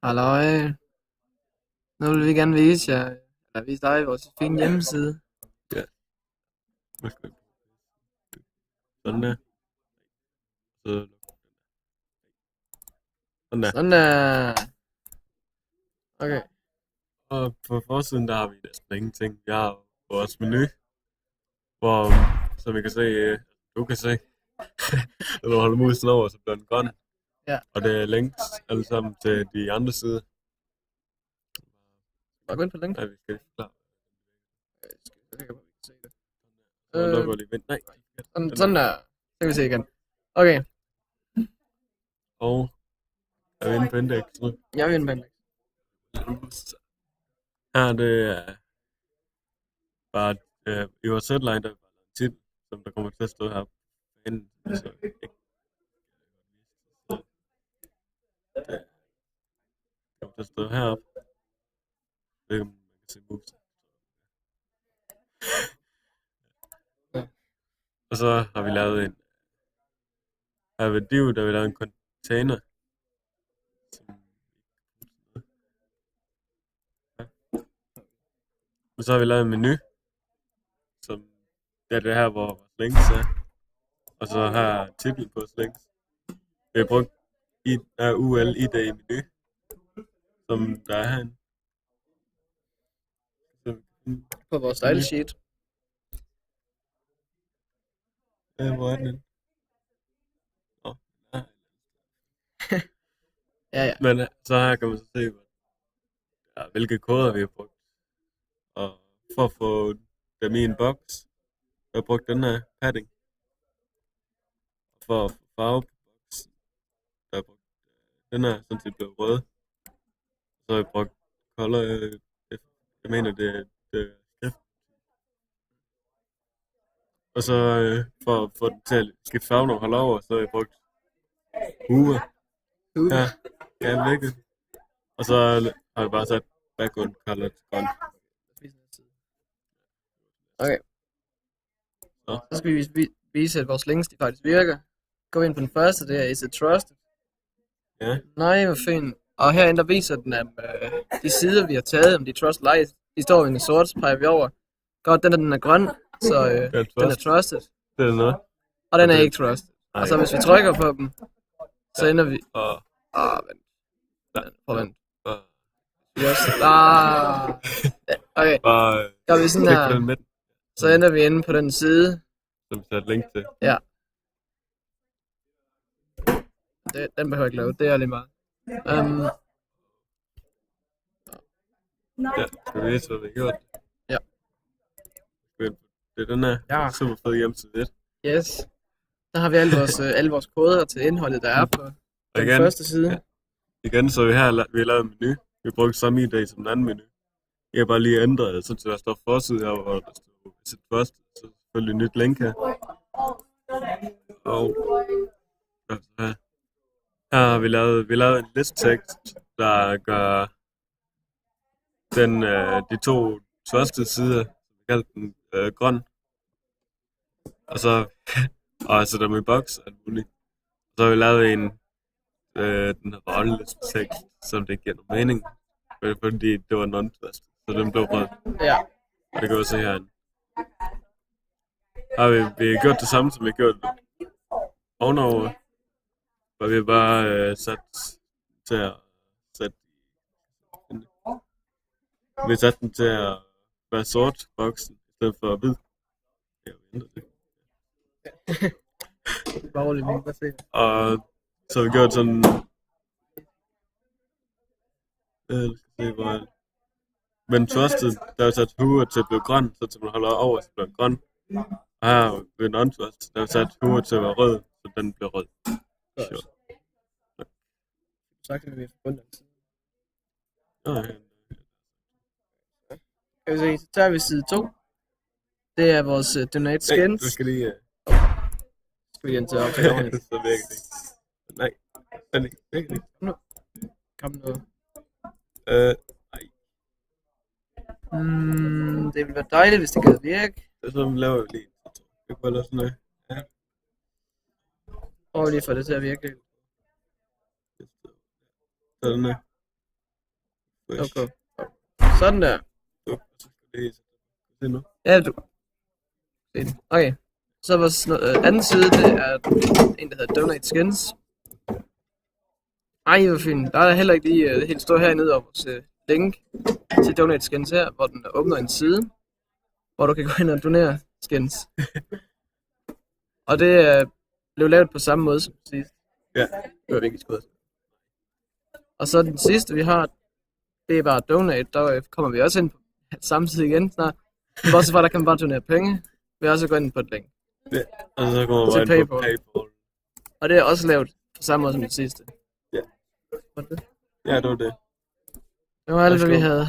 Halløj. Nu vil vi gerne vise dig vores fine hjemmeside. Ja. Værsgo. Sådan der. Så. Sådan der. Sådan der. Okay. Og på forsiden der har vi næsten ingenting. Vi har vores menu, hvor, som I kan se, du kan se, når du holder musen over, så bliver den grøn. Ja. Og det er links alle sammen til de andre sider. Bare gå ind på link. Nej, vi skal ikke klar. Se det. Så lukker lige vind. Nej. Sådan der. Så kan vi se igen. Okay. Og er vi inde på index nu? Jeg vil inde på index. Her det er bare i vores headline, der er bare en titel, som der kommer til at stå her. Så ikke. Det kommer til at stå heroppe. Det man kan se moves. Og så har vi lavet en her ved Div, der vi lavet en container. Og så har vi lavet en menu, som det er her, hvor vores links er. Og så har titlen på vores links. Vi har brugt UL-ID i menu, som der er herinde. På vores style sheet. Hvor er den? Ja. Men så her kan man så se, hvilke koder vi har brugt. Og for at få dem i en boks, jeg har brugt den her padding. For at få farve på boksen, der har brugt den her, sådan set blev rød. Så har jeg brugt color, jeg mener det er skrift. Og så for at få den til at skifte farve, når man holder over, så har jeg brugt hue. Ja, virkelig. Og så har jeg bare sat background color til grøn. Okay. Så skal vi vise, at vores links de faktisk virker. Gå ind på den første, det er Is It Trusted? Ja. Nej, hvor fint. Og herinde der viser den, at de sider, vi har taget, om de trust light, de står i en sort, så peger vi over. Godt, den er grøn, så den er trusted. Det er noget. Og den er ikke trusted. Og så hvis vi trykker på dem, så ender vi... vent. Vent. Yes. Okay. Gør vi sådan her, så ender vi inde på den side. Som vi tager et link til. Ja. Den behøver jeg ikke lave, det er lige meget. Ja, skal vi vise, hvad vi har gjort? Ja. Det er den her super fed hjemmeside. Yes. Der har vi alle vores koder til indholdet, der er på den første side. Ja. Igen, så vi har lavet en menu. Vi brugte samme idé som den anden menu. Jeg har bare lige ændret det, så der står forside her, hvor der står sit først, så selvfølgelig et nyt link her. Og her har vi lavet en listtekst, der gør de to første sider, vi kaldte den grøn. Og så sætter dem i boks, alt muligt. Så har vi lavet den her rolleliste-tekst, som det giver noget mening. Fordi det var non-trust, så den blev rød. Ja. Og det kan vi se herinde. Har vi har gjort det samme, som vi har gjort ovenover. Hvor vi bare sat til at sætte... Vi satte den til at være sort, boksen, i stedet for hvid. Og så har vi gjort sådan... Men trusted, der er sat hue til at blive grøn, så man holder over, så bliver den grøn. Og her ved non-trusted, der er sat hue til at være rød, så den bliver rød. Sure. Så kan vi forbundet. Okay. Kan vi se, så tager vi side 2. Det er vores donate skins. Du skal lige... Skal vi ind til at optage ordentligt? Så virker det ikke. Nej, den virker ikke. Nu. Kom nu. Nej. Det ville være dejligt, hvis det kan virke. Så laver vi lige. Vi kan bare lave sådan noget. Ja. Prøv lige at få det til at virke. Sådan der. Okay. Sådan der. Det nu. Ja, du. Okay. Så vores anden side, det er en, der hedder Donate Skins. Ej, hvor fint. Der er heller ikke lige helt stort hernede over vores link til Donate Skins her, hvor den åbner en side, hvor du kan gå ind og donere skins. Og det blev lavet på samme måde som sidst. Ja. Det var virkelig skudt. Og så den sidste, vi har, det er bare Donate. Der kommer vi også ind på samme side igen snart. Bortset fra, der kan man bare donere penge. Vi har også gået ind på et link. Ja, og så kommer man ind på PayPal. Og det er også lavet på samme måde som det sidste. Ja. Var det? Ja, det var det. Det var alt, hvad vi havde.